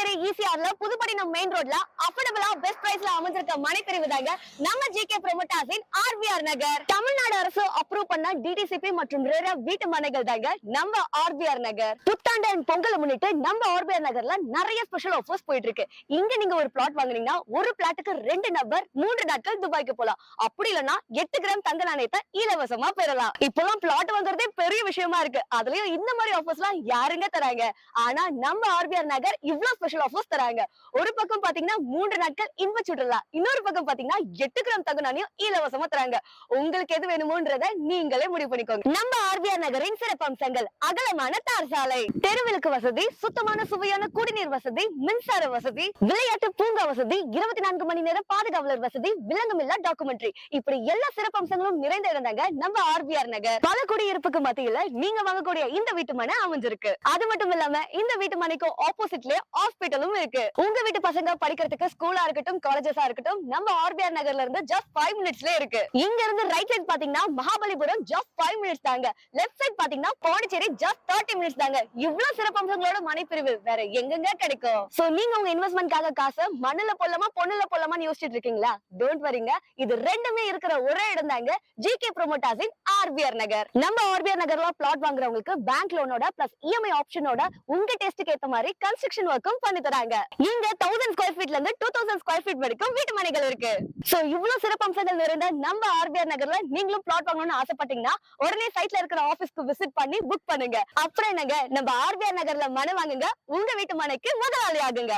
Pondicherry ஈசிஆர்ல Pudupattinam main ரோட்ல அஃபோர்டபிளா best பிரைஸ்ல அமைஞ்சிருக்க மனைப்பிரிவு தாங்க நம்ம ஜிகே ப்ரோமோட்டர்ஸின் ஆர்பிஆர் நகர். தமிழ்நாடு அரசு அப்ரூவ் பண்ண டிடிசிபி மற்றும் ரேரா வீட்டு மனைகள் தாங்க நம்ம ஆர்பிஆர் நகர். புத்தாண்டு and பொங்கலை முன்னிட்டு நம்ம ஆர்பிஆர் நகர்ல நிறைய ஸ்பெஷல் ஆஃபர்ஸ் போயிட்டு இருக்கு. இங்க நீங்க ஒரு பிளாட் வாங்குனீங்கன்னா ஒரு பிளாட்டுக்கு 2 நபர் 3 நாட்கள் துபாய்க்கு போலாம். அப்படி இல்லனா 8 கிராம் தங்க நாணயத்தை இலவசமா பெறலாம். இப்போலாம் பிளாட் வாங்குறதே பெரிய விஷயமா இருக்கு. அதுலயும் இந்த மாதிரி ஆஃபர்ஸ்லாம் யாருங்க தராங்க? ஆனா நம்ம ஆர்பிஆர் நகர் இவ்ளோ ஸ்பெஷல் ஆஃபர்ஸ் தராங்க. ஒரு பக்கம் பாத்தீங்கன்னா 3 நாட்கள் இன்ப சுற்றுலா, இன்னொரு பக்கம் பாத்தீங்கன்னா 8 கிராம் தங்க நாணயம் இலவசமா தராங்க. உங்களுக்கு எது வேணுமோன்றத நீங்களே முடிவு பண்ணிக்கோங்க. நம்ம ஆர்பிஆர் நகரின் சிறப்பம்சங்கள்: அகலமான தார் சாலை, தெருவிளக்கு வசதி, சுத்தமான சுவையான குடிநீர் வசதி, மின்சார வசதி, விளையாட்டு பூங்கா வசதி, 24 மணி நேரம் பாதுகாவலர் வசதி, விலங்குமில்லா டாக்குமெண்ட்ரி, இப்படி எல்லா சிறப்பம்சங்களும் நிறைந்த இடம்தாங்க நம்ம ஆர்பிஆர் நகர். பல குடியிருப்புக்கு மத்தியில நீங்க வாங்கக்கூடிய இந்த வீட்டு மனை அமைஞ்சிருக்கு. அது மட்டும் இல்லாம இந்த வீட்டு மனைக்கு ஆப்போசிட்லயே ஹாஸ்பிட்டலும் இருக்கு. உங்க வீட்டு பசங்க படிக்கிறதுக்கு ஸ்கூலா இருக்கட்டும், காலேஜஸா இருக்கட்டும், நம்ம ஆர்பிஆர் நகர்ல இருந்து ஜஸ்ட் 5 மினிட்ஸ்ல இருக்கு. இங்க இருந்து ரைட் சைடு பாத்தீங்கன்னா மகாபலிபுரம் ஜஸ்ட் 5 மினிட்ஸ் தாங்க. லெஃப்ட் சைடு பாத்தீங்கன்னா பாண்டிச்சேரி ஜஸ்ட் 30 மினிட்ஸ் தாங்க. இவ்வளவு சிறப்பம்சங்களோட மனைப்பிரிவு வேற எங்கெங்க கிடைக்கும்? சோ நீங்க உங்க இன்வெஸ்ட்மெண்ட்காக காசை மண்ணுல போடலாமா பொண்ணுல போடலாமான்னு யோசிச்சுட்டு இருக்கீங்களா? டோன்ட் வரிங்க, இது ரெண்டுமே இருக்கிற ஒரே இடம் தாங்க ஜிகே ப்ரோமோட்டர்ஸின் ஆர்பிஆர் நகர். நம்ம ஆர்பிஆர் நகர்ல பிளாட் வாங்குறவங்களுக்கு பேங்க் லோனோட பிளஸ் இஎம்ஐ ஆப்ஷனோட உங்க டெஸ்ட்க்கு ஏத்த மாதிரி கன்ஸ்ட்ரக்ஷன் ஒர்க்கும் பண்ணி தராங்க. இங்க 1000 ஸ்கொயர் ஃபீட்ல இருந்து 2000 ஸ்கொயர் ஃபீட் வரைக்கும் வீட்டு மனைகள் இருக்கு. சோ இவ்வளவு சிறப்பம்சங்கள் நிறைந்த நம்ம ஆர்பிஆர் நகர்ல நீங்களும் பிளாட் வாங்கணும்னு ஆசைப்பட்டீங்கன்னா உடனே சைட்ல இருக்கிற ஆபீஸ்க்கு விசிட் பண்ணி புக் பண்ணுங்க. அப்புறம் என்னங்க, நம்ம ஆர்பிஆர் நகர்ல மனை வாங்குங்க, உங்க வீட்டு மனைக்கு முதலாளி ஆகுங்க.